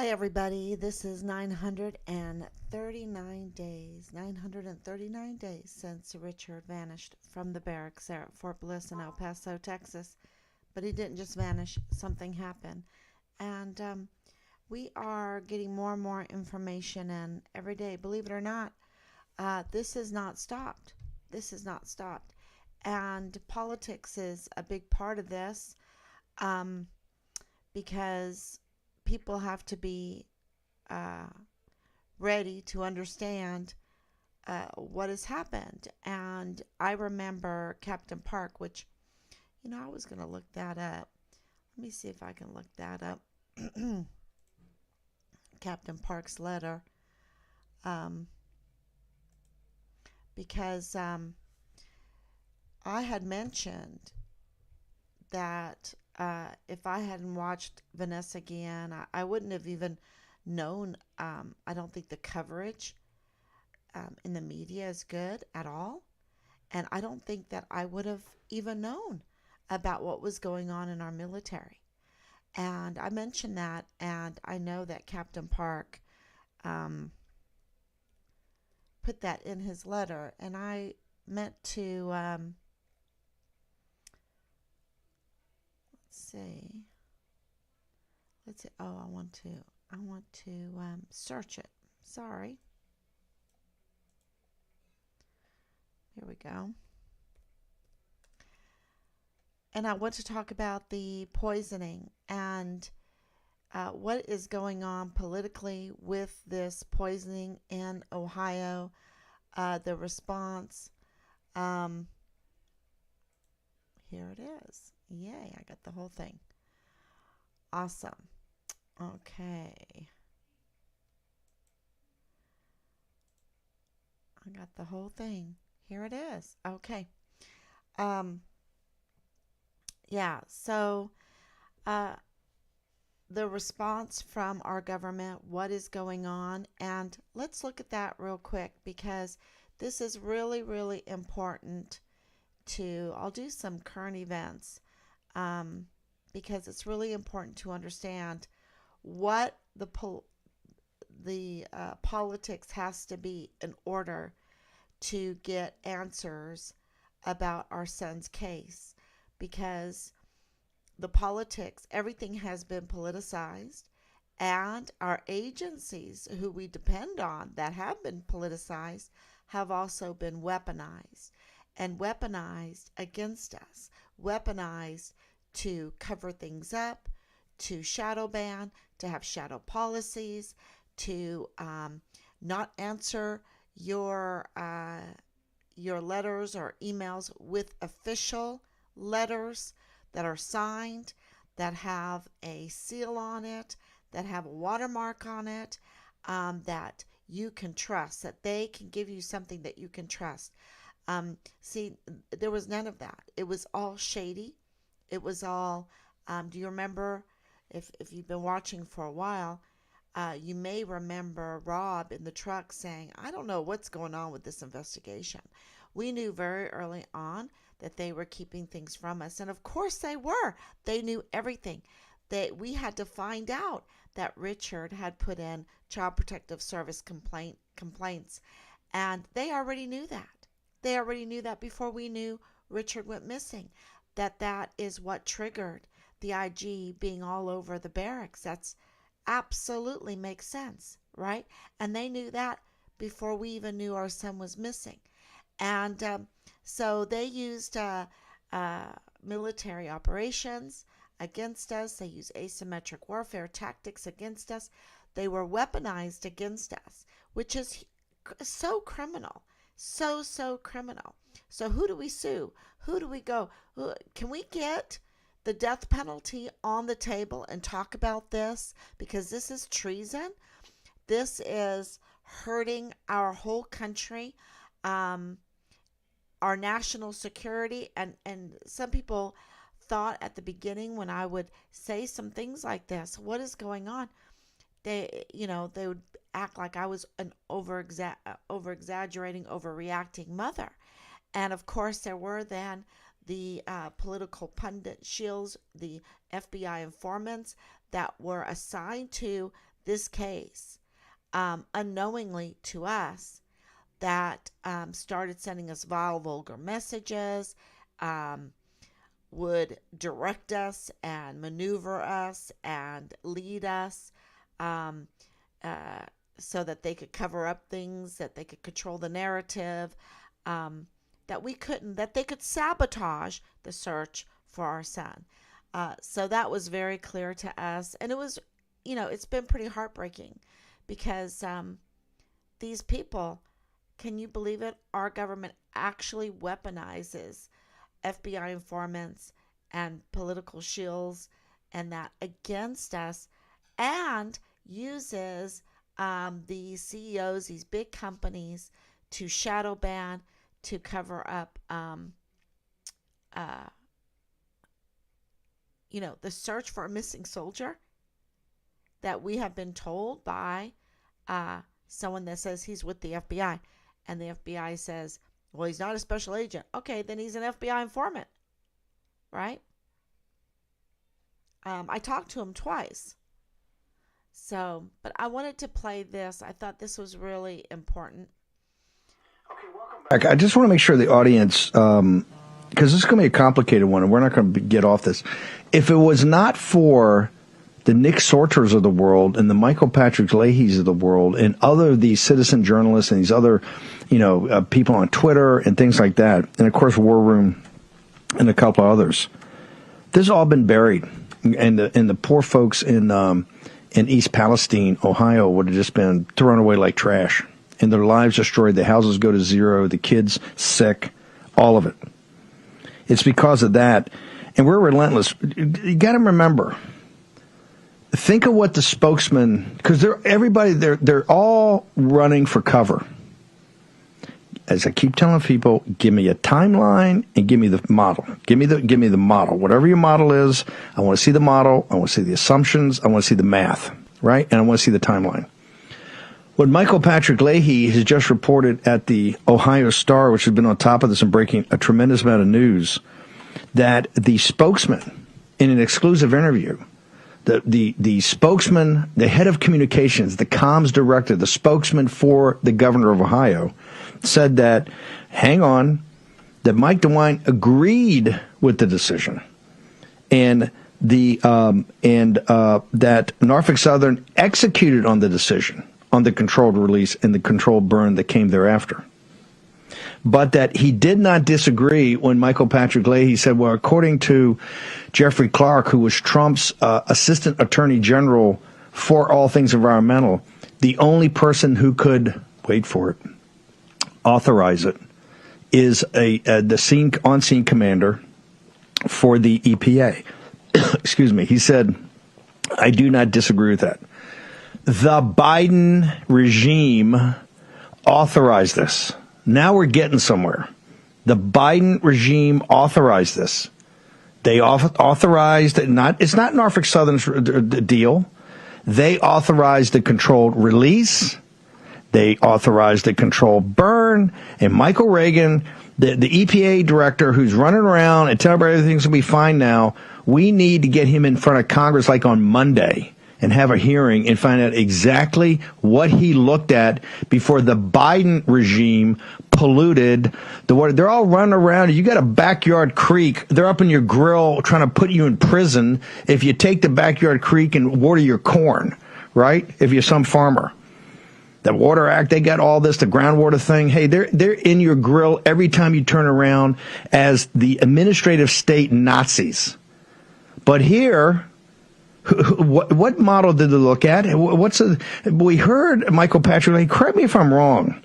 Hi, everybody. This is 939 days since Richard vanished from the barracks there at Fort Bliss in El Paso, Texas. But he didn't just vanish, something happened. And we are getting more and more information, and every day, believe it or not, this has not stopped. This has not stopped. And politics is a big part of this um, because people have to be uh, ready to understand what has happened. And I remember Captain Park, which, I was going to look that up. Let me see if I can look that up. Captain Park's letter. Um, because I had mentioned that if I hadn't watched Vanessa Guillen, I wouldn't have even known. I don't think the coverage in the media is good at all. And I don't think that I would have even known about what was going on in our military. And I mentioned that, and I know that Captain Park um, put that in his letter, and I meant to, let's see, let's see, oh, I want to search it. Sorry. Here we go. And I want to talk about the poisoning and what is going on politically with this poisoning in Ohio, the response. Um, Here it is. Yay, I got the whole thing. Awesome. Okay. I got the whole thing. Here it is. Okay. Um, yeah, so uh, the response from our government, what is going on, and let's look at that real quick because this is really, really important I'll do some current events um, because it's really important to understand what the politics has to be in order to get answers about our son's case because the politics, everything has been politicized, and our agencies who we depend on that have been politicized have also been weaponized and weaponized against us, weaponized to cover things up, to shadow ban, to have shadow policies, to not answer your letters or emails with official letters that are signed, that have a seal on it, that have a watermark on it, that you can trust, that they can give you something that you can trust. See, there was none of that. It was all shady. It was all, do you remember, if you've been watching for a while, you may remember Rob in the truck saying, I don't know what's going on with this investigation. We knew very early on that they were keeping things from us. And of course they were. They knew everything. We had to find out that Richard had put in Child Protective Service complaints. And they already knew that. They already knew that before we knew Richard went missing. That is what triggered the IG being all over the barracks. That's absolutely makes sense, right? And they knew that before we even knew our son was missing. And so they used military operations against us. They used asymmetric warfare tactics against us. They were weaponized against us, which is so criminal. So criminal. So who do we sue? Who do we go? Can we get the death penalty on the table and talk about this? Because this is treason. This is hurting our whole country, our national security. And some people thought at the beginning when I would say some things like this, what is going on? They would act like I was an over exaggerating, overreacting mother. And of course, there were then the political pundit shills, the FBI informants that were assigned to this case unknowingly to us, that started sending us vile, vulgar messages, would direct us and maneuver us and lead us, um, so that they could cover up things, that they could control the narrative, that we couldn't, that they could sabotage the search for our son. So that was very clear to us. And it was, it's been pretty heartbreaking because these people, can you believe it? Our government actually weaponizes FBI informants and political shills and that against us, and uses the CEOs, these big companies, to shadow ban, to cover up, the search for a missing soldier that we have been told by someone that says he's with the FBI. And the FBI says, well, he's not a special agent. Okay, then he's an FBI informant, right? I talked to him twice. So, but I wanted to play this. I thought this was really important. Okay, welcome back. I just want to make sure the audience, because this is going to be a complicated one, and we're not going to get off this. If it was not for the Nick Sorters of the world and the Michael Patrick Leahy's of the world and other these citizen journalists and these other, people on Twitter and things like that, and of course War Room and a couple of others, this has all been buried, and the poor folks in East Palestine, Ohio, would have just been thrown away like trash, and their lives destroyed. The houses go to zero, the kids sick, all of it. It's because of that, and we're relentless. You got to remember. Think of what the spokesman, because they're all running for cover. As I keep telling people, give me a timeline and give me the model. Give me the model. Whatever your model is, I want to see the model. I want to see the assumptions. I want to see the math, right? And I want to see the timeline. What Michael Patrick Leahy has just reported at the Ohio Star, which has been on top of this and breaking a tremendous amount of news, that the spokesman, in an exclusive interview, the spokesman, the head of communications, the comms director, the spokesman for the governor of Ohio, said that, hang on, that Mike DeWine agreed with the decision, and that Norfolk Southern executed on the decision on the controlled release and the controlled burn that came thereafter. But that he did not disagree when Michael Patrick Leahy said, well, according to Jeffrey Clark, who was Trump's assistant attorney general for all things environmental, the only person who could, wait for it, authorize it is the on-scene commander for the EPA. Excuse me. He said, I do not disagree with that. The Biden regime authorized this. Now we're getting somewhere. The Biden regime authorized this. They authorized it. It's not Norfolk Southern's deal. They authorized the controlled release. They authorized the controlled burn. And Michael Reagan, the EPA director who's running around and telling everybody everything's going to be fine now, we need to get him in front of Congress like on Monday and have a hearing and find out exactly what he looked at before the Biden regime polluted the water. They're all running around. You got a backyard creek. They're up in your grill trying to put you in prison if you take the backyard creek and water your corn, right? If you're some farmer. The Water Act, they got all this, the groundwater thing. Hey, they're in your grill every time you turn around as the administrative state Nazis. But here, what model did they look at? We heard Michael Patrick, correct me if I'm wrong,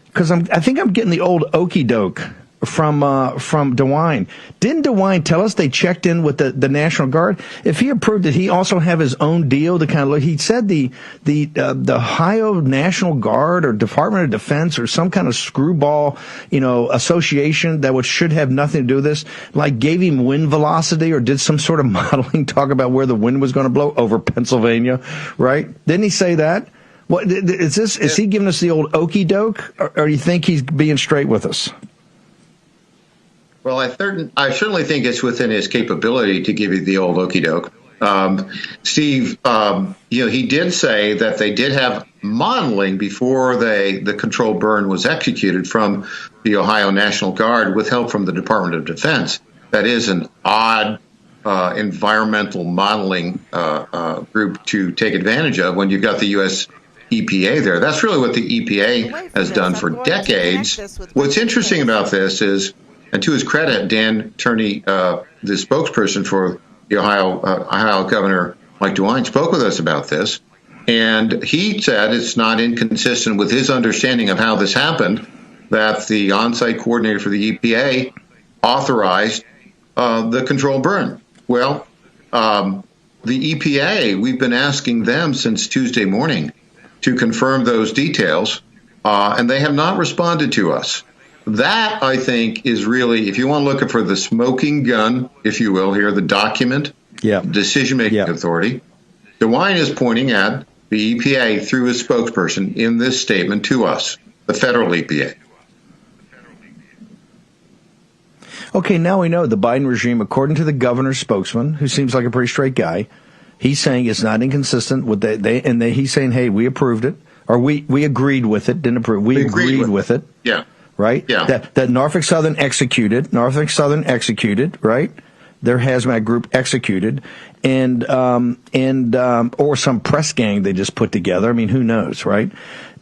because I think I'm getting the old okey doke from DeWine. Didn't DeWine tell us they checked in with the National Guard? If he approved, did he also have his own deal to kind of look? He said the Ohio National Guard or Department of Defense or some kind of screwball, association that should have nothing to do with this, like gave him wind velocity or did some sort of modeling, talk about where the wind was going to blow over Pennsylvania, right? Didn't he say that? What is this? Is he giving us the old okey doke, or do you think he's being straight with us? Well, I certainly think it's within his capability to give you the old okey doke. Um, Steve, he did say that they did have modeling before the controlled burn was executed from the Ohio National Guard with help from the Department of Defense. That is an odd environmental modeling group to take advantage of when you've got the U.S. EPA there. That's really what the EPA has done for decades. What's interesting about this is, and to his credit, Dan Turney, the spokesperson for the Ohio Governor Mike DeWine, spoke with us about this, and he said it's not inconsistent with his understanding of how this happened that the on-site coordinator for the EPA authorized the controlled burn. Well, the EPA, we've been asking them since Tuesday morning to confirm those details, and they have not responded to us. That, I think, is really, if you want to look for the smoking gun, if you will, here, the document, decision-making authority, DeWine is pointing at the EPA through his spokesperson in this statement to us, the federal EPA. Okay, now we know the Biden regime, according to the governor's spokesman, who seems like a pretty straight guy, he's saying it's not inconsistent with he's saying, hey, we approved it, or we agreed with it, didn't approve. We agreed with it. Yeah. Right? Yeah. That Norfolk Southern executed, right? Their hazmat group executed, and or some press gang they just put together. I mean, who knows, right?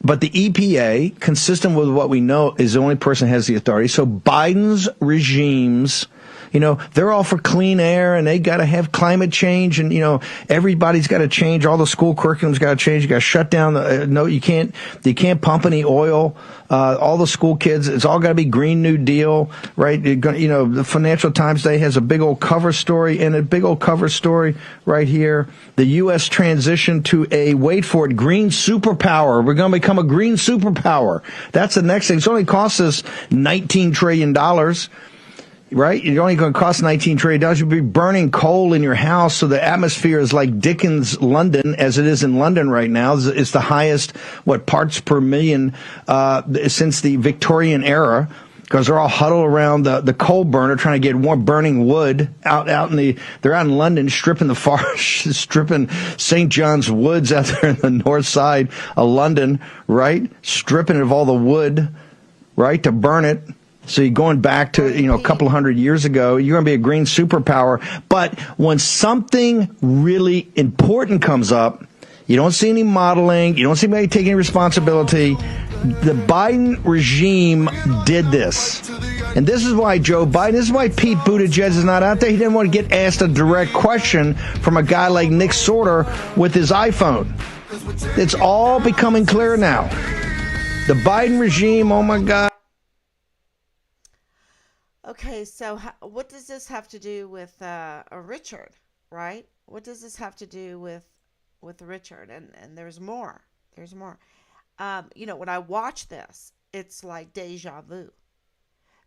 But the EPA, consistent with what we know, is the only person who has the authority. So Biden's regimes, they're all for clean air, and they got to have climate change, and everybody's got to change. All the school curriculum's got to change. You got to shut down you can't pump any oil. All the school kids, it's all got to be Green New Deal, right? The Financial Times today has a big old cover story, and a big old cover story right here. The U.S. transition to wait for it, green superpower. We're going to become a green superpower. That's the next thing. It's only cost us $19 trillion. Right? You're only going to cost $19 trillion. You'll be burning coal in your house, so the atmosphere is like Dickens London, as it is in London right now. It's the highest, parts per million since the Victorian era, because they're all huddled around the coal burner trying to get more burning wood they're out in London stripping the forest, stripping St. John's Woods out there in the north side of London, right? Stripping it of all the wood, right, to burn it. So you're going back to, a couple hundred years ago, you're going to be a green superpower. But when something really important comes up, you don't see any modeling, you don't see anybody taking responsibility. The Biden regime did this. And this is why this is why Pete Buttigieg is not out there. He didn't want to get asked a direct question from a guy like Nick Sorter with his iPhone. It's all becoming clear now. The Biden regime, oh my God. Okay, so what does this have to do with Richard, right? What does this have to do with Richard? And there's more. There's more. When I watch this, it's like deja vu.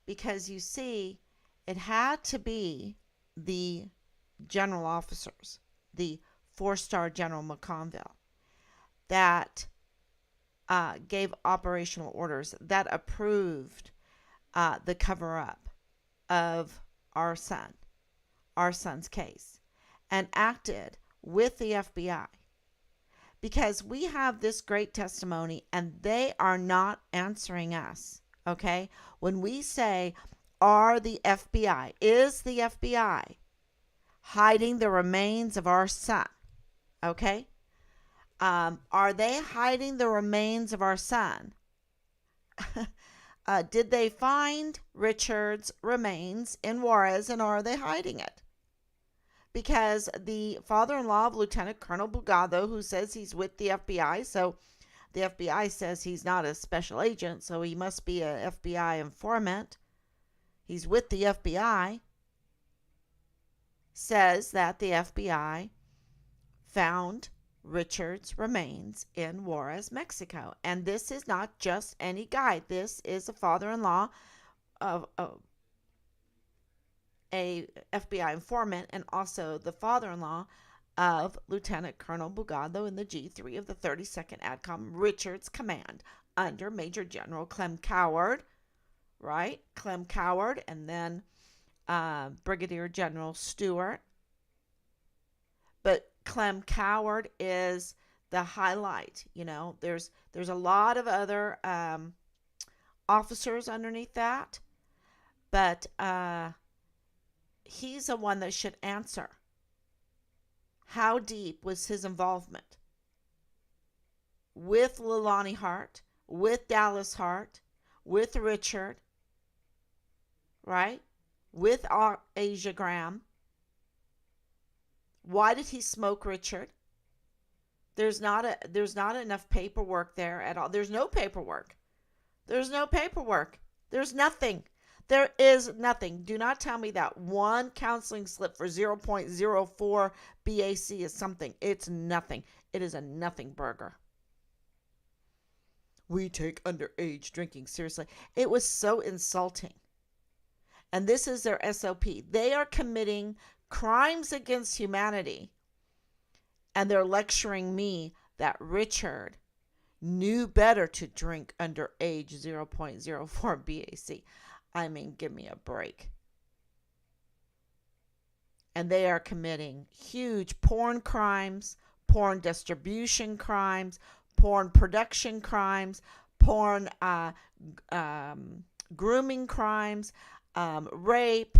Because you see, it had to be the general officers, the 4-star General McConville, that gave operational orders, that approved the cover-up of our son's case, and acted with the FBI, because we have this great testimony and they are not answering us. Okay, when we say, is the FBI hiding the remains of our son? Okay, are they hiding the remains of our son? Did they find Richard's remains in Juarez, and are they hiding it? Because the father-in-law of Lieutenant Colonel Bugado, who says he's with the FBI, so the FBI says he's not a special agent, so he must be an FBI informant. He's with the FBI. Says that the FBI found Richard's remains in Juarez, Mexico. And this is not just any guy. This is a father-in-law of a FBI informant, and also the father-in-law of Lieutenant Colonel Bugado in the G3 of the 32nd ADCOM Richard's command under Major General Clem Coward, right? Clem Coward, and then Brigadier General Stewart. Clem Coward is the highlight. There's a lot of other officers underneath that, but he's the one that should answer. How deep was his involvement with Leilani Hart, with Dallas Hart, with Richard, right? With Asia Graham? Why did he smoke Richard? There's not enough paperwork there at all. There's no paperwork. There's no paperwork. There's nothing. There is nothing. Do not tell me that one counseling slip for 0.04 BAC is something. It's nothing. It is a nothing burger. We take underage drinking seriously. It was so insulting. And this is their SOP. They are committing crimes against humanity. And they're lecturing me that Richard knew better to drink underage 0.04 BAC. I mean, give me a break. And they are committing huge porn crimes, porn distribution crimes, porn production crimes, porn grooming crimes, rape,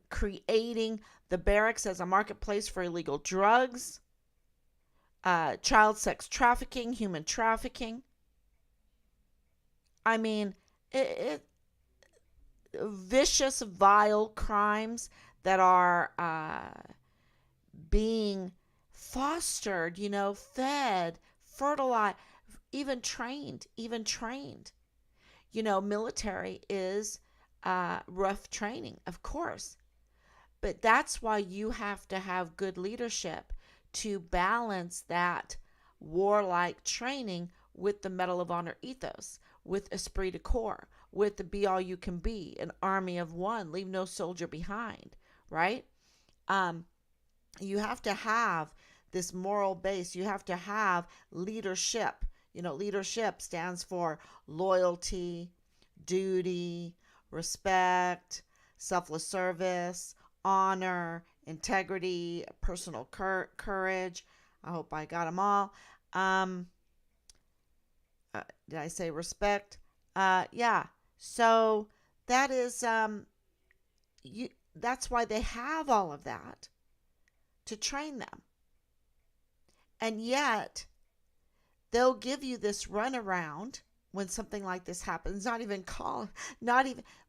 creating the barracks as a marketplace for illegal drugs, child sex trafficking, human trafficking. I mean, vicious, vile crimes that are being fostered, fed, fertilized, even trained. Military is rough training, of course. But that's why you have to have good leadership to balance that warlike training with the Medal of Honor ethos, with esprit de corps, with the be all you can be, an army of one, leave no soldier behind, right? You have to have this moral base. You have to have leadership. Leadership stands for loyalty, duty, respect, selfless service, honor, integrity, personal courage. I hope I got them all. Did I say respect? Yeah. So that is that's why they have all of that to train them. And yet they'll give you this runaround when something like this happens.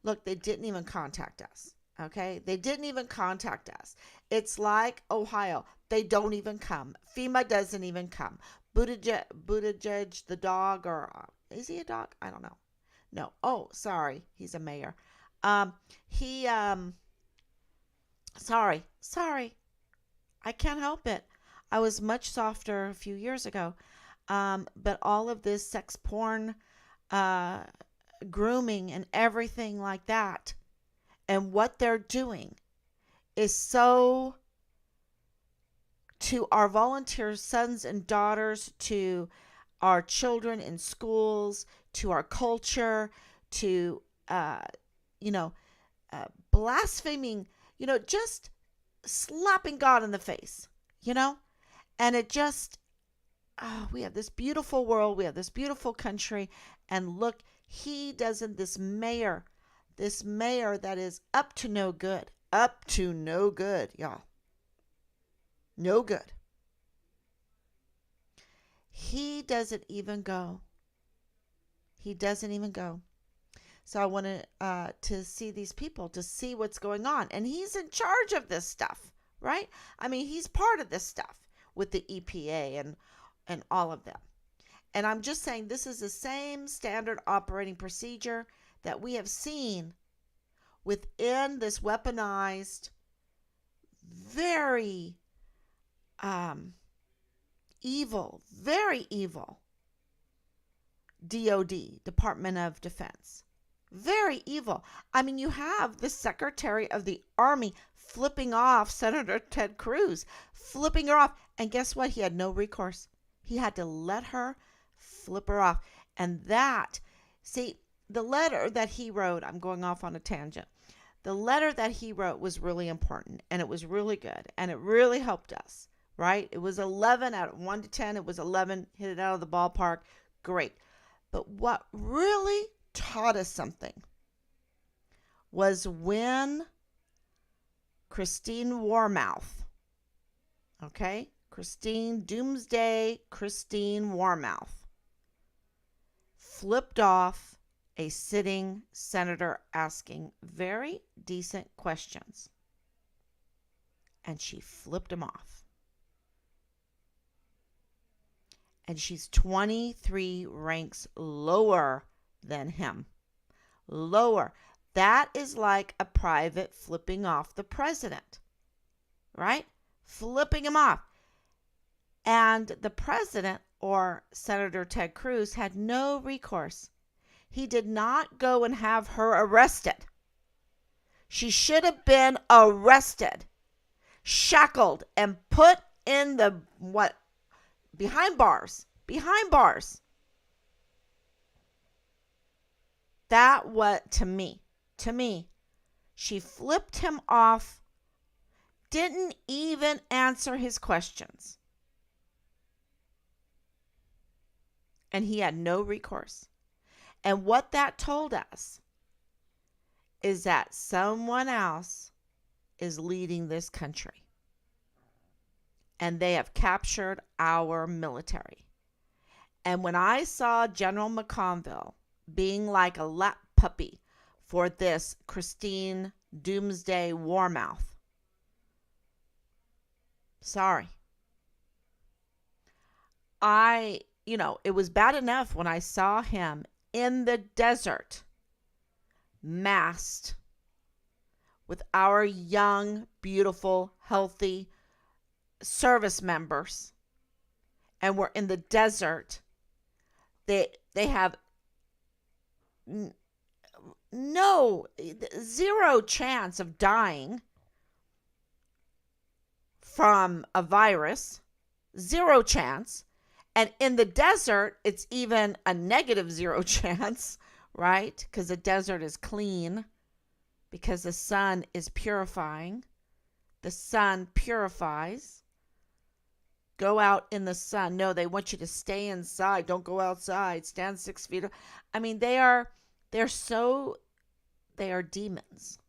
Look, they didn't even contact us. Okay? They didn't even contact us. It's like Ohio. They don't even come. FEMA doesn't even come. Buttigieg, the dog, or is he a dog? I don't know. No. Oh, sorry. He's a mayor. Sorry. I can't help it. I was much softer a few years ago. But all of this sex porn, grooming and everything like that, and what they're doing is so, to our volunteer sons and daughters, to our children in schools, to our culture, to, blaspheming, just slapping God in the face, and it just, we have this beautiful world, we have this beautiful country, and look, this mayor that is up to no good, y'all. No good. He doesn't even go. So I wanted to see these people, to see what's going on. And he's in charge of this stuff, right? I mean, he's part of this stuff with the EPA and all of them. And I'm just saying, this is the same standard operating procedure that we have seen within this weaponized, very very evil DOD, Department of Defense. Very evil. I mean, you have the Secretary of the Army flipping off Senator Ted Cruz, flipping her off. And guess what? He had no recourse. He had to let her flip her off. And the letter that he wrote, I'm going off on a tangent. the letter that he wrote was really important, and it was really good, and it really helped us, right? It was 11 out of 1 to 10. It was 11, hit it out of the ballpark. Great. But what really taught us something was when Christine Warmouth, okay? Doomsday Christine Warmouth, flipped off a sitting senator asking very decent questions. And she flipped him off. And she's 23 ranks lower than him. Lower. That is like a private flipping off the president, right? Flipping him off. And the president, or Senator Ted Cruz, had no recourse. He did not go and have her arrested. She should have been arrested, shackled, and put in the behind bars. That what to me, she flipped him off, didn't even answer his questions. And he had no recourse. And what that told us is that someone else is leading this country. And they have captured our military. And when I saw General McConville being like a lap puppy for this Christine Doomsday Warmouth, sorry. It was bad enough when I saw him in the desert, masked, with our young, beautiful, healthy service members, and we're in the desert. They have zero chance of dying from a virus, zero chance. And in the desert, it's even a negative zero chance, right? Because the desert is clean, because the sun is purifying. The sun purifies. Go out in the sun. No, they want you to stay inside. Don't go outside. Stand 6 feet. I mean, they are demons.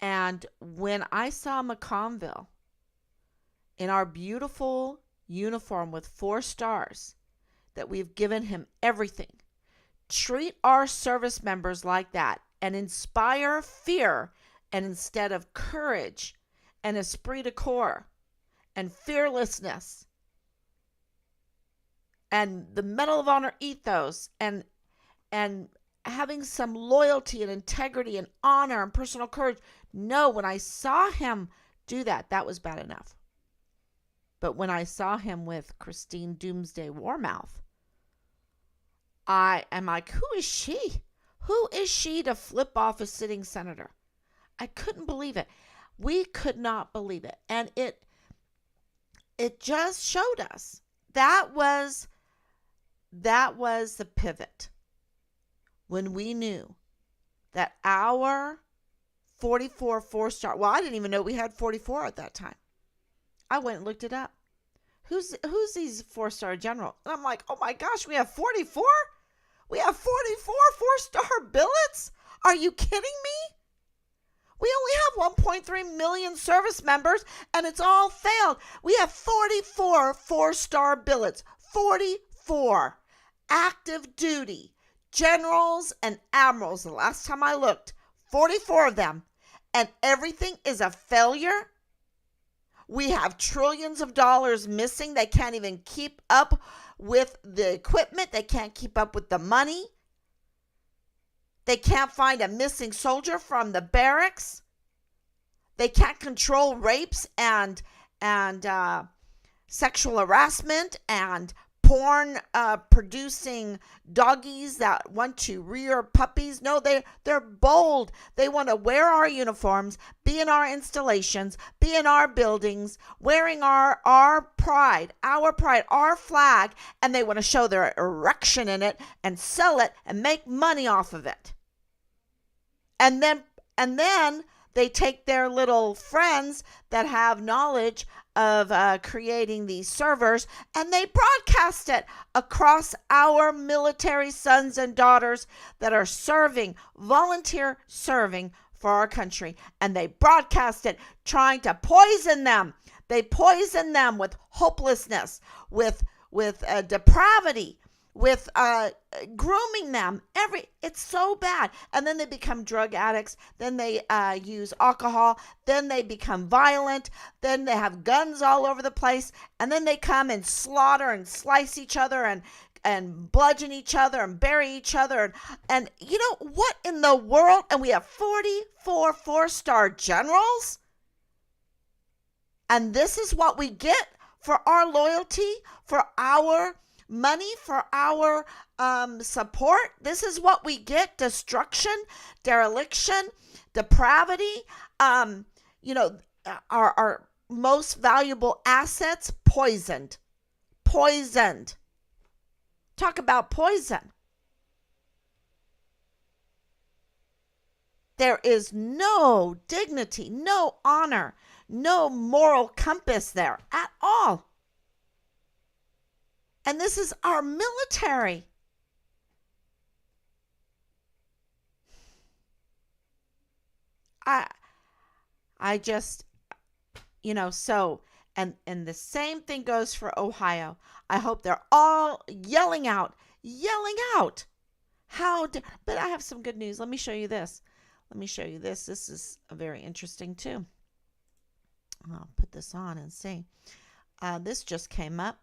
And when I saw McConville in our beautiful uniform with 4 stars, that we've given him everything, treat our service members like that and inspire fear, and instead of courage and esprit de corps and fearlessness and the Medal of Honor ethos and having some loyalty and integrity and honor and personal courage. No, when I saw him do that, that was bad enough. But when I saw him with Christine Doomsday Warmouth, I am like, who is she? Who is she to flip off a sitting senator? I couldn't believe it. We could not believe it. And it just showed us that was the pivot when we knew that our 44 4-star, well, I didn't even know we had 44 at that time. I went and looked it up. Who's these 4-star general? And I'm like, oh my gosh, we have 44? We have 44 4-star billets? Are you kidding me? We only have 1.3 million service members, and it's all failed. We have 44 4-star billets. 44 active duty generals and admirals. The last time I looked, 44 of them. And everything is a failure. We have trillions of dollars missing. They can't even keep up with the equipment. They can't keep up with the money. They can't find a missing soldier from the barracks. They can't control rapes and sexual harassment and porn producing doggies that want to rear puppies. No, they're bold. They want to wear our uniforms, be in our installations, be in our buildings, wearing our pride, our flag, and they want to show their erection in it and sell it and make money off of it. and then they take their little friends that have knowledge of creating these servers, and they broadcast it across our military sons and daughters that are volunteer serving for our country. And they broadcast it trying to poison them. They poison them with hopelessness, with depravity, with grooming them. It's so bad. And then they become drug addicts. Then they use alcohol. Then they become violent. Then they have guns all over the place. And then they come and slaughter and slice each other and bludgeon each other and bury each other. And you know what in the world? And we have 44 four-star generals. And this is what we get for our loyalty, for our money, for our support. This is what we get: destruction, dereliction, depravity. Our most valuable assets poisoned. Talk about poison. There is no dignity, no honor, no moral compass there at all. And this is our military. I just, so, and the same thing goes for Ohio. I hope they're all yelling out. But I have some good news. Let me show you this. This is very interesting too. I'll put this on and see. This just came up.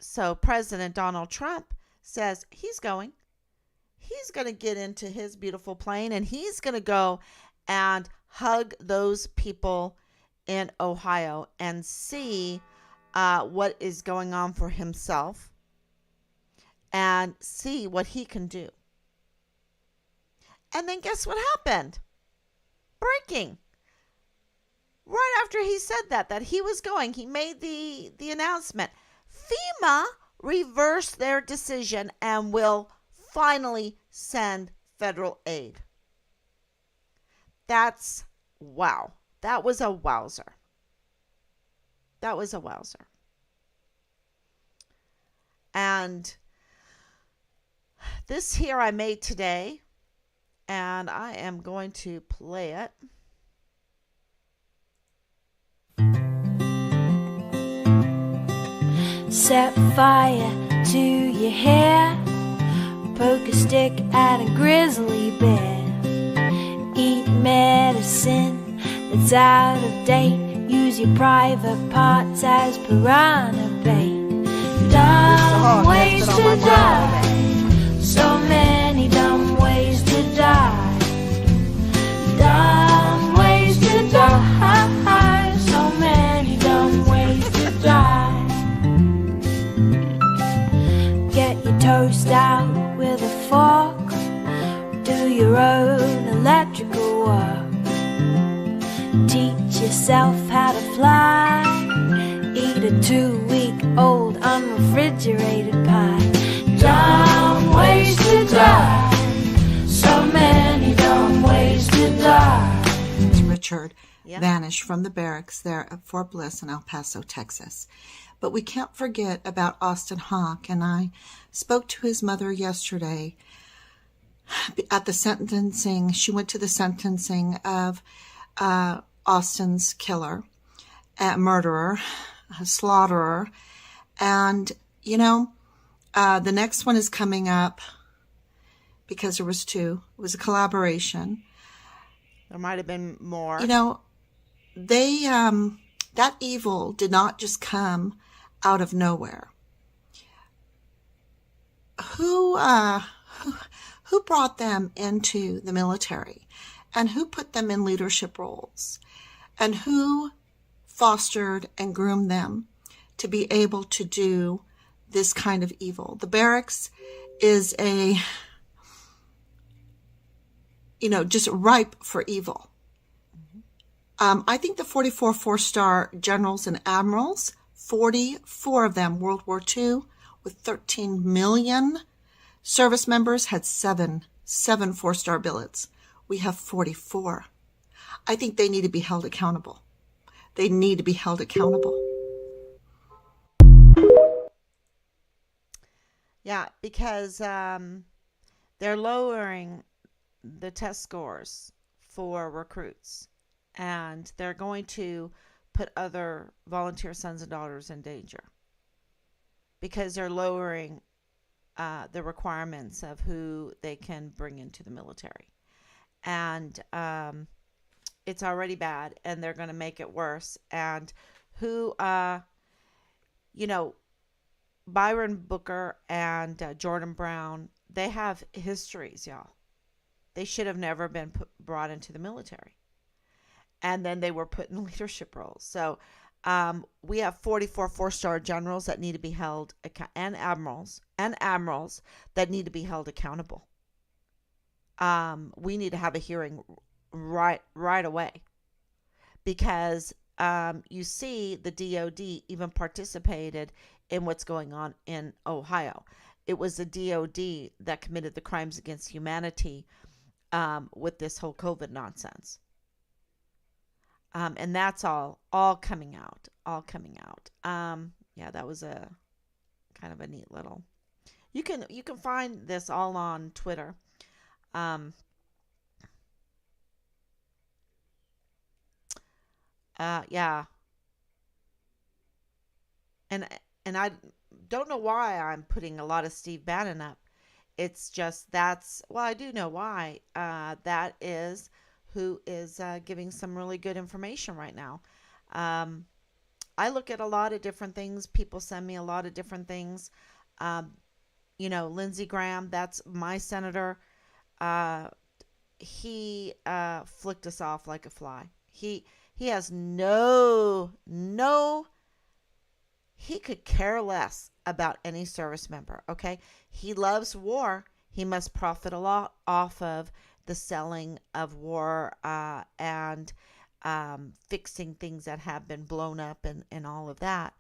So President Donald Trump says he's going to get into his beautiful plane, and he's going to go and hug those people in Ohio and see what is going on for himself and see what he can do. And then guess what happened? Breaking. Right after he said that he was going, he made the announcement. FEMA reversed their decision and will finally send federal aid. That's wow. That was a wowzer. And this here I made today, and I am going to play it. Set fire to your hair, poke a stick at a grizzly bear, eat medicine that's out of date, use your private parts as piranha bait. Dumb ways to die, so many dumb ways to die. Dumb ways to die, so many dumb ways to die. Get your toast out with a fork, do your own electrical work. Teach yourself how to fly, eat a 2-week-old unrefrigerated pie. Dumb ways to die, so many dumb ways to die. Richard vanished from the barracks there at Fort Bliss in El Paso, Texas. But we can't forget about Austin Hawke, and I spoke to his mother yesterday at the sentencing. She went to the sentencing of Austin's killer, murderer, slaughterer. And, the next one is coming up because there was 2. It was a collaboration. There might have been more. They, that evil did not just come out of nowhere. Who brought them into the military, and who put them in leadership roles, and who fostered and groomed them to be able to do this kind of evil? The barracks is just ripe for evil. I think the 44 four-star generals and admirals, 44 of them, World War II, with 13 million service members had seven 4-star billets. We have 44. I think they need to be held accountable. They need to be held accountable. Yeah, because they're lowering the test scores for recruits, and they're going to put other volunteer sons and daughters in danger because they're lowering the requirements of who they can bring into the military. And it's already bad, and they're going to make it worse. And who, Byron Booker and Jordan Brown, they have histories, y'all. They should have never been brought into the military. And then they were put in leadership roles. So we have 44 4-star generals that need to be held, and admirals that need to be held accountable. We need to have a hearing right away, because you see the DOD even participated in what's going on in Ohio. It was the DOD that committed the crimes against humanity with this whole COVID nonsense. And that's all coming out, yeah, that was a kind of a neat little, you can find this all on Twitter. Yeah. And I don't know why I'm putting a lot of Steve Bannon up. It's just I do know why. That is who is giving some really good information right now. I look at a lot of different things. People send me a lot of different things. Lindsey Graham, that's my senator. He flicked us off like a fly. He has no, he could care less about any service member, okay? He loves war. He must profit a lot off of the selling of war and fixing things that have been blown up and all of that.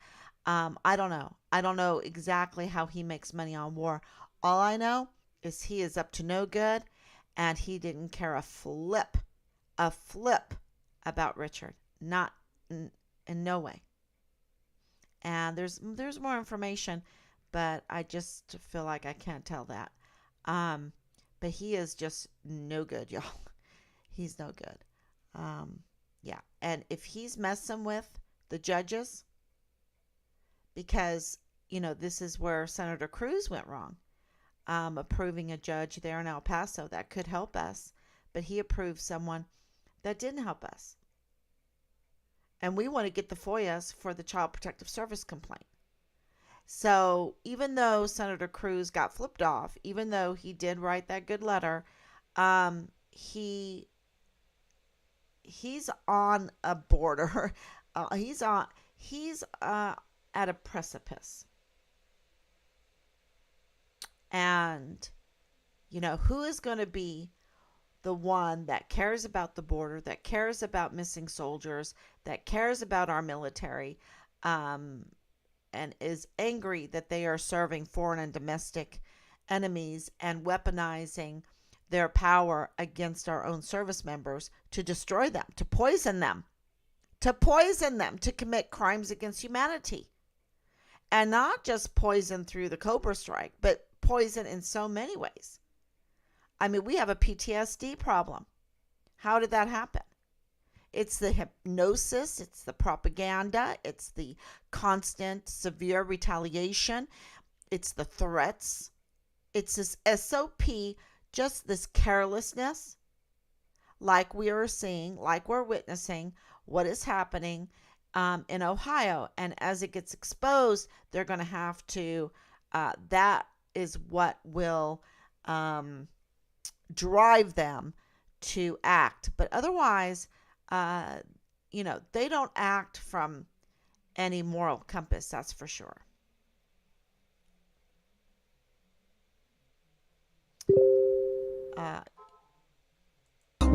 I don't know. I don't know exactly how he makes money on war. All I know is he is up to no good, and he didn't care a flip about Richard. Not in no way. And there's more information, but I just feel like I can't tell that. But he is just no good, y'all. He's no good. Yeah. And if he's messing with the judges, because, this is where Senator Cruz went wrong, approving a judge there in El Paso that could help us, but he approved someone that didn't help us. And we want to get the FOIAs for the Child Protective Service complaint. So even though Senator Cruz got flipped off, even though he did write that good letter, he's on a border. He's at a precipice. And, who is going to be the one that cares about the border, that cares about missing soldiers, that cares about our military, and is angry that they are serving foreign and domestic enemies and weaponizing their power against our own service members to destroy them, to poison them, to commit crimes against humanity. And not just poison through the Cobra strike, but poison in so many ways. I mean, we have a PTSD problem. How did that happen? It's the hypnosis, it's the propaganda, it's the constant severe retaliation, it's the threats, it's this SOP, just this carelessness, like we are seeing, like we're witnessing what is happening in Ohio. And as it gets exposed, they're going to have to, that is what will drive them to act. But otherwise, they don't act from any moral compass, that's for sure.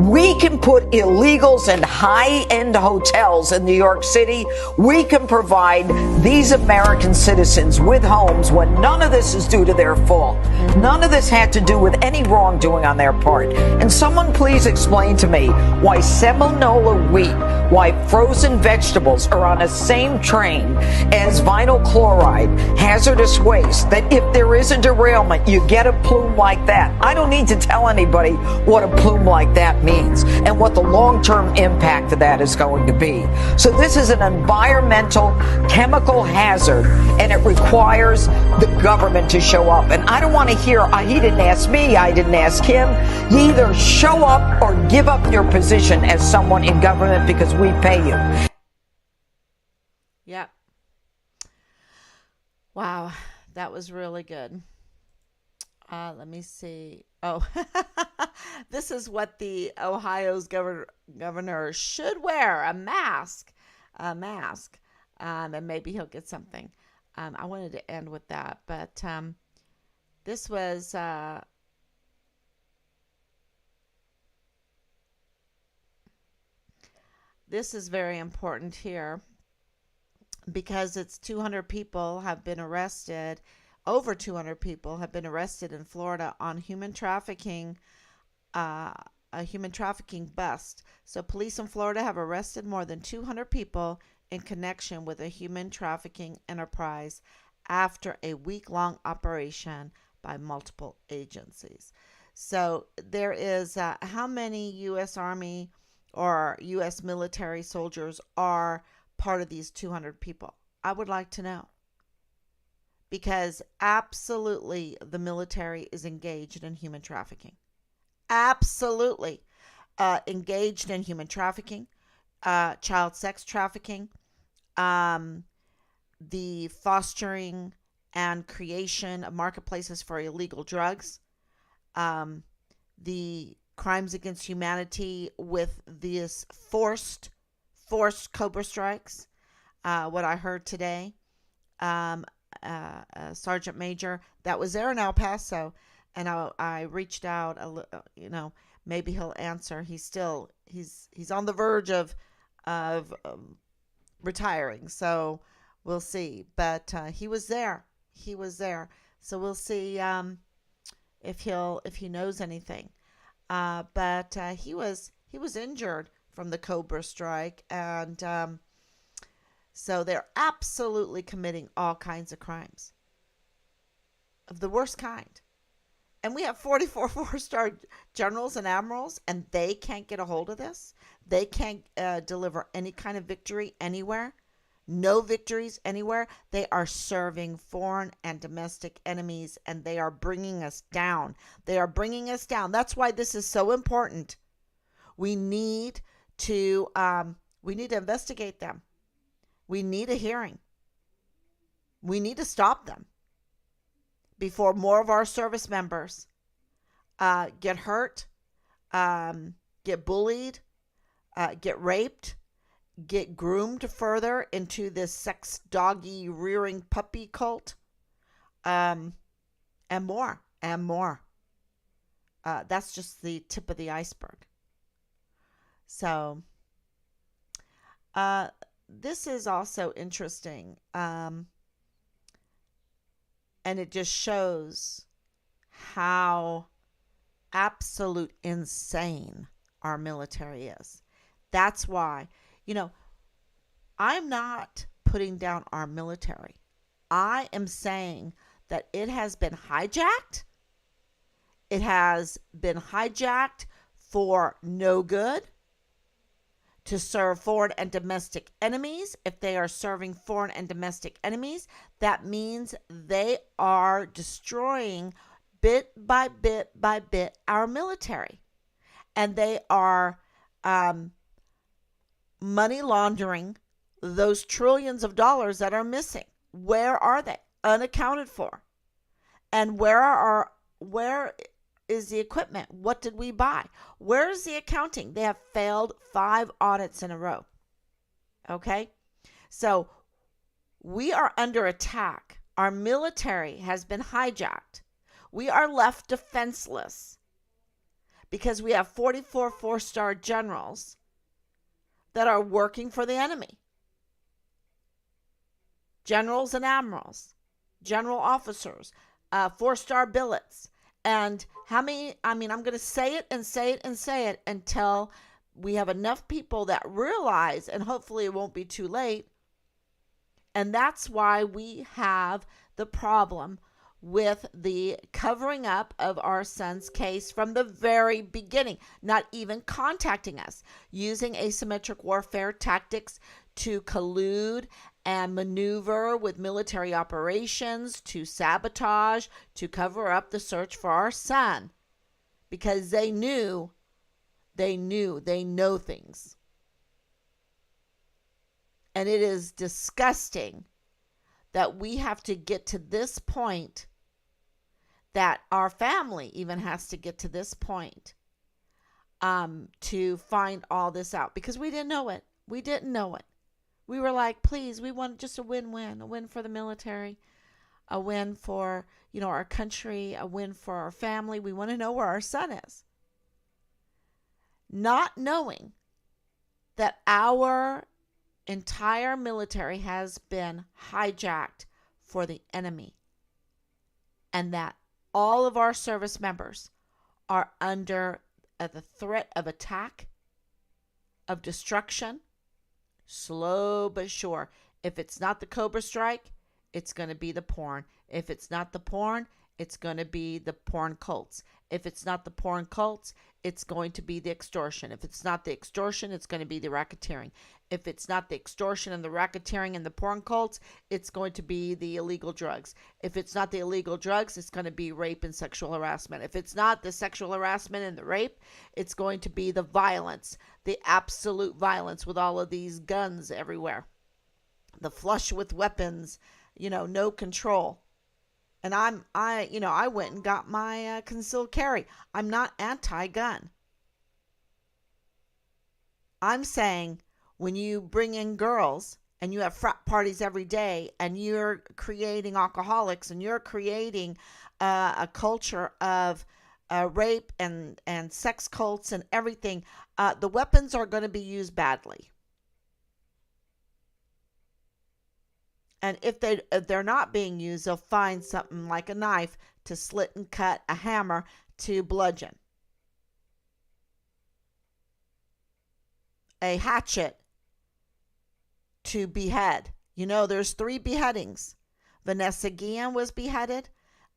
We can put illegals in high-end hotels in New York City. We can provide these American citizens with homes when none of this is due to their fault. None of this had to do with any wrongdoing on their part. And someone please explain to me why Seminola wheat, why frozen vegetables are on the same train as vinyl chloride, hazardous waste, that if there is a derailment, you get a plume like that. I don't need to tell anybody what a plume like that means and what the long-term impact of that is going to be. So this is an environmental chemical hazard, and it requires the government to show up. And I don't want to hear, he didn't ask me, I didn't ask him. You either show up or give up your position as someone in government because we pay you. Yep. Wow, that was really good. Let me see. Oh, this is what the Ohio's governor should wear, a mask, and maybe he'll get something. I wanted to end with that, but this was this is very important here because it's 200 people have been arrested. Over 200 people have been arrested in Florida on human trafficking, a human trafficking bust. So police in Florida have arrested more than 200 people in connection with a human trafficking enterprise after a week-long operation by multiple agencies. So there is how many U.S. Army or U.S. military soldiers are part of these 200 people? I would like to know. Because absolutely the military is engaged in human trafficking. Absolutely engaged in human trafficking, child sex trafficking, the fostering and creation of marketplaces for illegal drugs, the crimes against humanity with these forced Cobra strikes. What I heard today, Sergeant Major that was there in El Paso, and I reached out. Maybe he'll answer. He's on the verge of retiring, so we'll see. But he was there. So we'll see if he knows anything. But he was injured from the Cobra strike, and so they're absolutely committing all kinds of crimes of the worst kind. And we have 44 four-star generals and admirals, and they can't get a hold of this. They can't deliver any kind of victory anywhere. No victories anywhere. They are serving foreign and domestic enemies, and they are bringing us down. That's why this is so important. We need to investigate them. We need a hearing. We need to stop them before more of our service members get hurt, get bullied, get raped, get groomed further into this sex doggy rearing puppy cult, and more. That's just the tip of the iceberg. So, this is also interesting, and it just shows how absolute insane our military is. That's why, I'm not putting down our military. I am saying that it has been hijacked. It has been hijacked for no good, to serve foreign and domestic enemies. If they are serving foreign and domestic enemies, that means they are destroying bit by bit by bit our military. And they are money laundering those trillions of dollars that are missing. Where are they? Unaccounted for. And where is the equipment? What did we buy? Where is the accounting? They have failed 5 audits in a row. Okay? So we are under attack. Our military has been hijacked. We are left defenseless because we have 44 four-star generals that are working for the enemy. Generals and admirals, general officers, four-star billets. And how many, I'm going to say it and say it and say it until we have enough people that realize, and hopefully it won't be too late. And that's why we have the problem with the covering up of our son's case from the very beginning, not even contacting us, using asymmetric warfare tactics to collude and maneuver with military operations, to sabotage, to cover up the search for our son, because they know things. And it is disgusting that we have to get to this point, that our family even has to get to this point to find all this out, because we didn't know it. We didn't know it. We were like, please, we want just a win-win, a win for the military, a win for, our country, a win for our family. We want to know where our son is. Not knowing that our entire military has been hijacked for the enemy, and that all of our service members are under the threat of attack, of destruction, slow but sure. If it's not the Cobra Strike, it's going to be the porn. If it's not the porn, it's going to be the porn cults. If it's not the porn cults, it's going to be the extortion. If it's not the extortion, it's going to be the racketeering. If it's not the extortion and the racketeering and the porn cults, it's going to be the illegal drugs. If it's not the illegal drugs, it's going to be rape and sexual harassment. If it's not the sexual harassment and the rape, it's going to be the violence, the absolute violence with all of these guns everywhere. The flush with weapons, no control. And I went and got my concealed carry. I'm not anti-gun. I'm saying when you bring in girls and you have frat parties every day and you're creating alcoholics and you're creating a culture of rape and sex cults and everything, the weapons are going to be used badly. And if they're not being used, they'll find something like a knife to slit and cut, a hammer to bludgeon, a hatchet to behead. There's 3 beheadings. Vanessa Guillen was beheaded,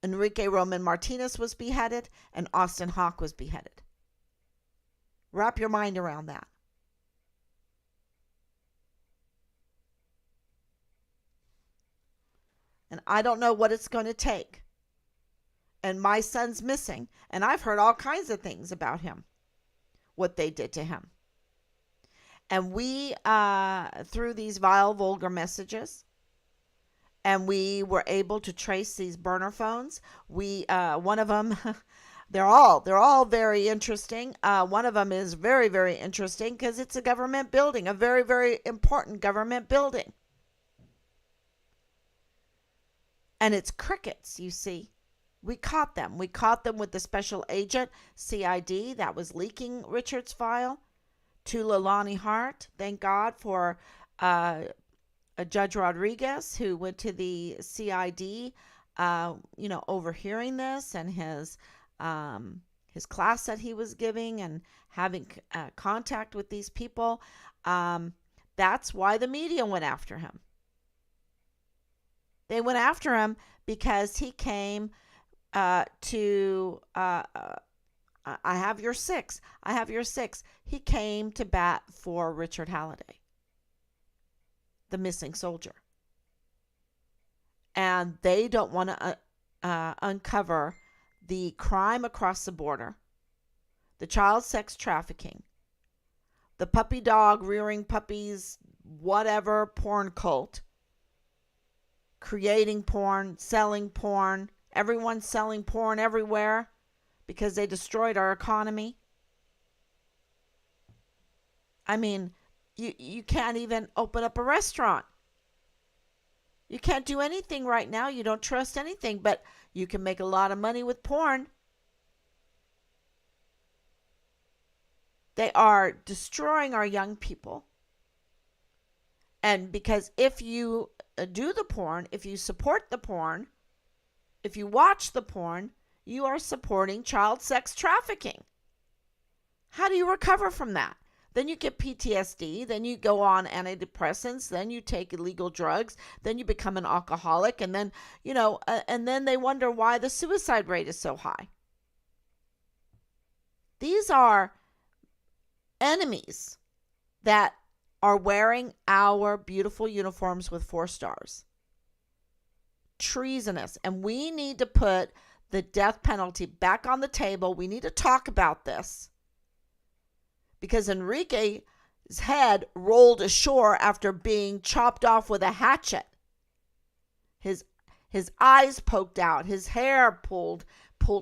Enrique Roman Martinez was beheaded, and Austin Hawke was beheaded. Wrap your mind around that. And I don't know what it's going to take. And my son's missing. And I've heard all kinds of things about him, what they did to him. And we, through these vile, vulgar messages, and we were able to trace these burner phones. One of them, they're all very interesting. One of them is very, very interesting because it's a government building, a very, very important government building. And it's crickets, you see. We caught them. We caught them with the special agent, CID, that was leaking Richard's file to Leilani Hart. Thank God for Judge Rodriguez, who went to the CID, overhearing this and his class that he was giving and having contact with these people. That's why the media went after him. They went after him because he came to, I have your 6. I have your 6. He came to bat for Richard Halliday, the missing soldier. And they don't want to uncover the crime across the border, the child sex trafficking, the puppy dog rearing puppies, whatever, porn cult, creating porn, selling porn, everyone's selling porn everywhere because they destroyed our economy. I mean, you can't even open up a restaurant. You can't do anything right now. You don't trust anything, but you can make a lot of money with porn. They are destroying our young people. And because if you do the porn, if you support the porn, if you watch the porn, you are supporting child sex trafficking. How do you recover from that? Then you get PTSD, then you go on antidepressants, then you take illegal drugs, then you become an alcoholic, and then, and then they wonder why the suicide rate is so high. These are enemies that are wearing our beautiful uniforms with 4 stars. Treasonous. And we need to put the death penalty back on the table. We need to talk about this. Because Enrique's head rolled ashore after being chopped off with a hatchet. His eyes poked out, his hair pulled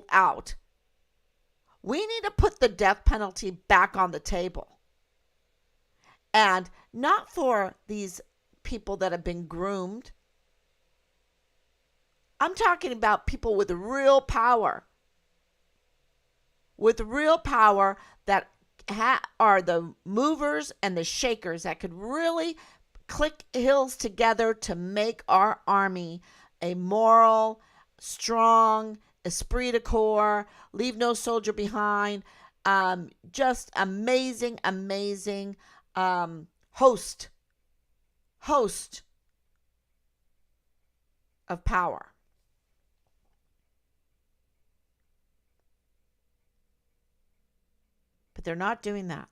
out. We need to put the death penalty back on the table. And not for these people that have been groomed. I'm talking about people with real power. With real power that are the movers and the shakers that could really click heels together to make our army a moral, strong, esprit de corps, leave no soldier behind, just amazing host of power. But they're not doing that.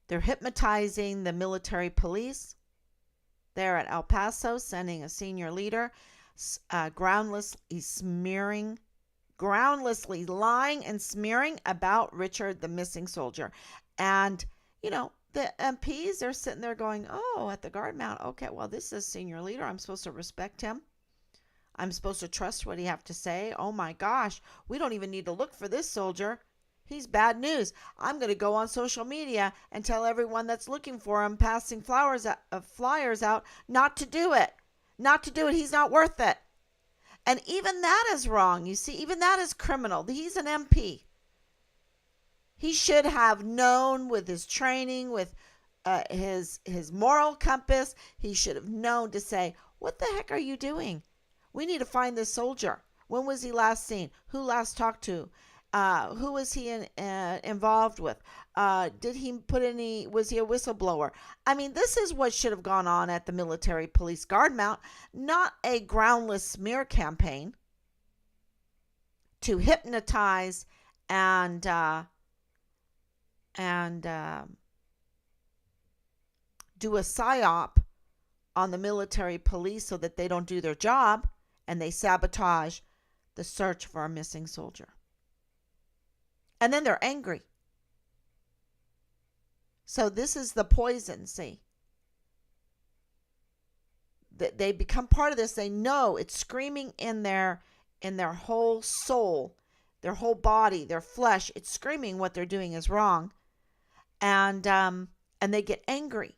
They're hypnotizing the military police. They're at El Paso sending a senior leader, groundlessly lying and smearing about Richard, the missing soldier. And, the MPs are sitting there going, oh, at the guard mount, okay, well, this is senior leader. I'm supposed to respect him. I'm supposed to trust what he have to say. Oh my gosh, we don't even need to look for this soldier. He's bad news. I'm going to go on social media and tell everyone that's looking for him, passing flyers out, not to do it. Not to do it. He's not worth it. And even that is wrong. You see, even that is criminal. He's an MP. He should have known with his training, with his moral compass, he should have known to say, what the heck are you doing? We need to find this soldier. When was he last seen? Who last talked to? Who was he involved with? Did he was he a whistleblower? I mean, this is what should have gone on at the military police guard mount, not a groundless smear campaign to hypnotize and do a psyop on the military police so that they don't do their job and they sabotage the search for a missing soldier. And then they're angry. So this is the poison, see. They become part of this. They know it's screaming in their whole soul, their whole body, their flesh. It's screaming what they're doing is wrong. And they get angry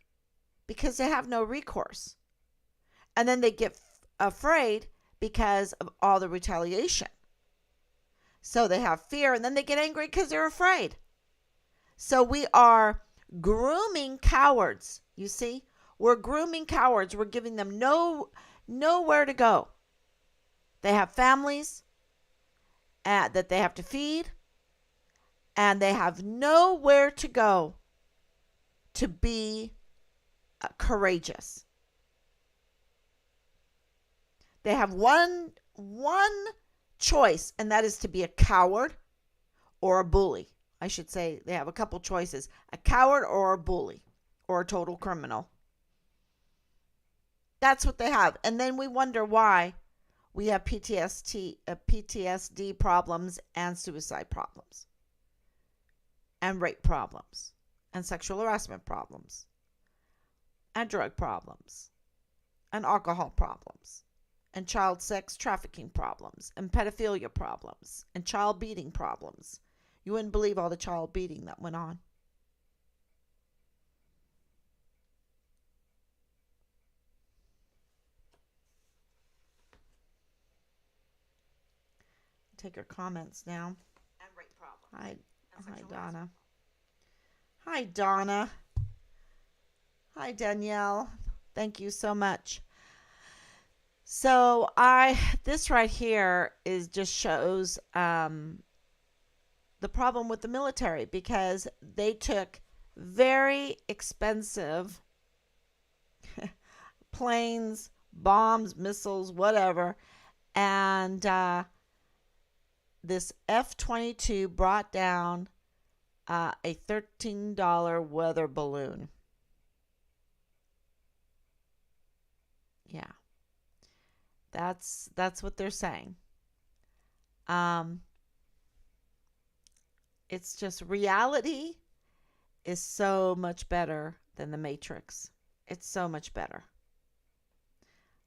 because they have no recourse. And then they get afraid because of all the retaliation. So they have fear, and then they get angry because they're afraid. So we are grooming cowards, you see? We're grooming cowards. We're giving them nowhere to go. They have families that they have to feed, and they have nowhere to go to be courageous. They have one choice, and that is to be a coward or a bully. I should say they have a couple choices: a coward or a bully or a total criminal. That's what they have. And then we wonder why we have PTSD problems and suicide problems and rape problems and sexual harassment problems and drug problems and alcohol problems and child sex trafficking problems and pedophilia problems and child beating problems. You wouldn't believe all the child beating that went on. Take your comments now. And rape problems. Hi, Donna. Hi, Donna. Hi, Danielle. Thank you so much. So this right here is just shows the problem with the military because they took very expensive planes, bombs, missiles, whatever, and this F-22 brought down a $13 weather balloon. Yeah, that's what they're saying. Um, it's just reality is so much better than the Matrix. It's so much better.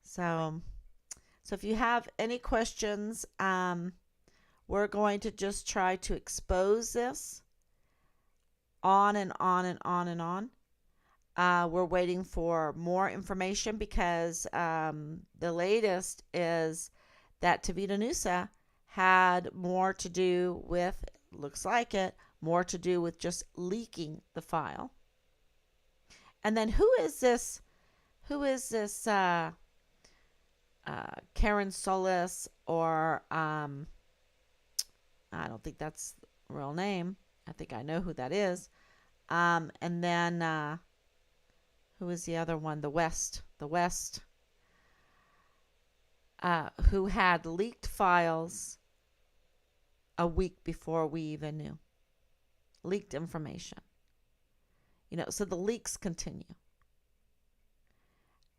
So, so if you have any questions, we're going to just try to expose this on and on and on and on. We're waiting for more information because the latest is that Tavita Nusa had more to do with, looks like it, more to do with just leaking the file. And then who is this? Who is this Karen Solis or I don't think that's the real name. I think I know who that is. And then who is the other one? The West. Who had leaked files a week before we even knew. Leaked information. So the leaks continue.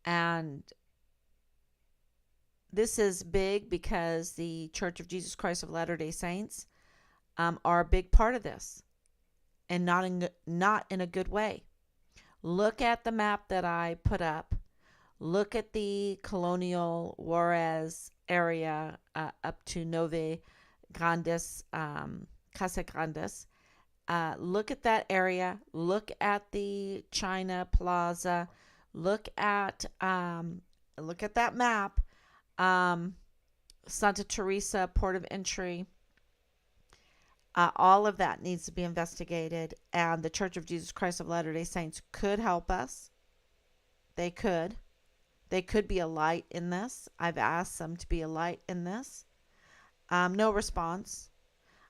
And this is big because the Church of Jesus Christ of Latter-day Saints are a big part of this, and not in a good way. Look at the map that I put up. Look at the Colonial Juarez area up to Nove Grandes, Casa Grandes. Look at that area. Look at the China Plaza. Look at that map. Santa Teresa, port of entry. All of that needs to be investigated, and the Church of Jesus Christ of Latter-day Saints could help us. They could be a light in this. I've asked them to be a light in this. No response.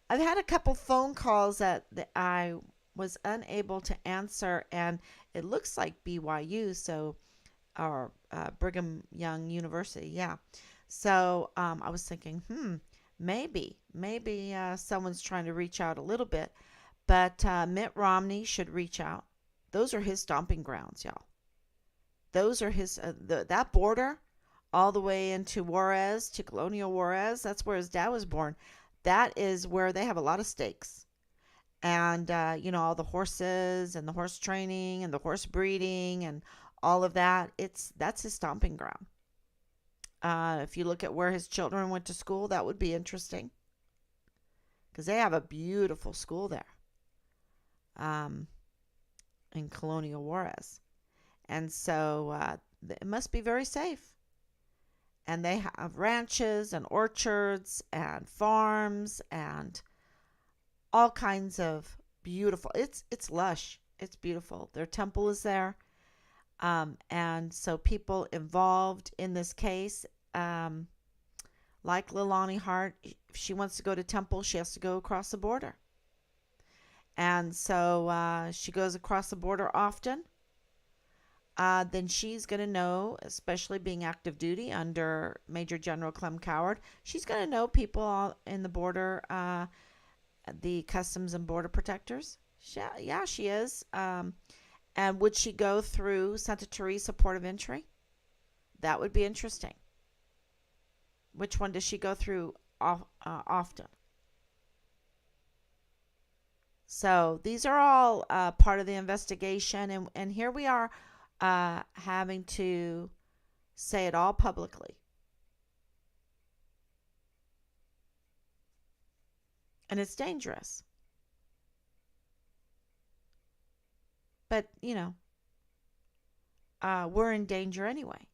I've had a couple phone calls that I was unable to answer, and it looks like BYU, so or Brigham Young University, yeah. So I was thinking, maybe someone's trying to reach out a little bit, but Mitt Romney should reach out. Those are his stomping grounds, y'all. Those are his that border, all the way into Juarez, to Colonial Juarez. That's where his dad was born. That is where they have a lot of stakes, and all the horses and the horse training and the horse breeding and all of that. That's his stomping ground. If you look at where his children went to school, that would be interesting, because they have a beautiful school there, in Colonial Juarez, and so it must be very safe. And they have ranches and orchards and farms and all kinds of beautiful. It's lush. It's beautiful. Their temple is there. And so people involved in this case, like Leilani Hart, if she wants to go to temple, she has to go across the border. And so she goes across the border often. Then she's going to know, especially being active duty under Major General Clem Coward, she's going to know people in the border, the Customs and Border Protectors. Yeah, she is. And would she go through Santa Teresa port of entry? That would be interesting. Which one does she go through often? So these are all part of the investigation, and here we are having to say it all publicly. And it's dangerous. But, we're in danger anyway.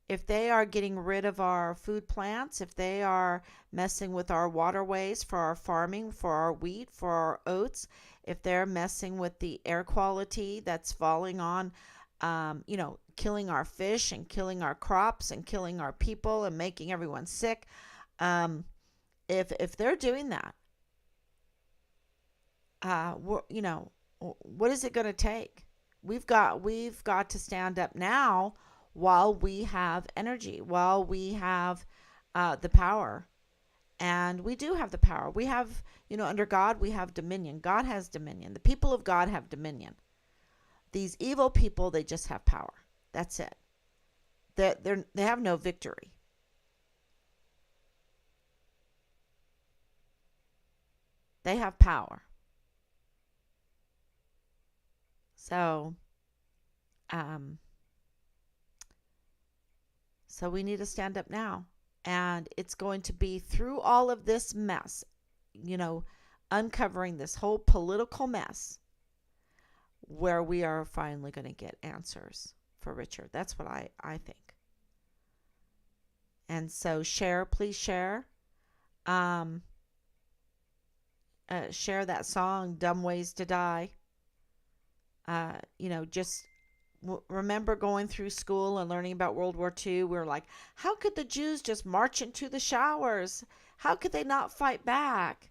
if they are getting rid of our food plants, if they are messing with our waterways for our farming, for our wheat, for our oats, if they're messing with the air quality that's falling on, killing our fish and killing our crops and killing our people and making everyone sick, if they're doing that, what is it going to take? We've got to stand up now while we have energy, while we have the power. And we do have the power. We have, under God, we have dominion. God has dominion. The people of God have dominion. These evil people, they just have power. That's it. They have no victory. They have power. So we need to stand up now. And it's going to be through all of this mess, uncovering this whole political mess, where we are finally going to get answers for Richard. That's what I think. And so please share. Share that song, Dumb Ways to Die. Just remember going through school and learning about World War II. We were like, how could the Jews just march into the showers? How could they not fight back?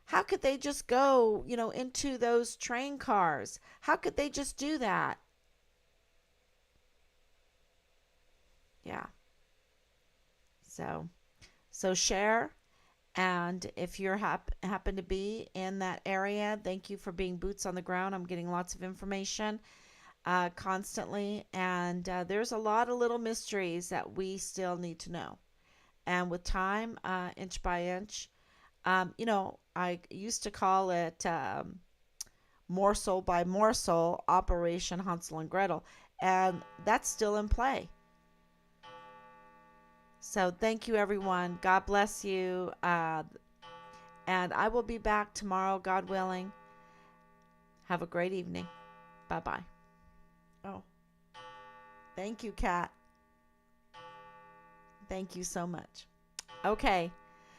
How could they just go, into those train cars? How could they just do that? Yeah. So share. And if you're happen to be in that area, thank you for being boots on the ground. I'm getting lots of information constantly. And there's a lot of little mysteries that we still need to know. And with time, inch by inch, I used to call it morsel by morsel, Operation Hansel and Gretel. And that's still in play. So thank you, everyone. God bless you. And I will be back tomorrow, God willing. Have a great evening. Bye-bye. Oh, thank you, Kat. Thank you so much. Okay.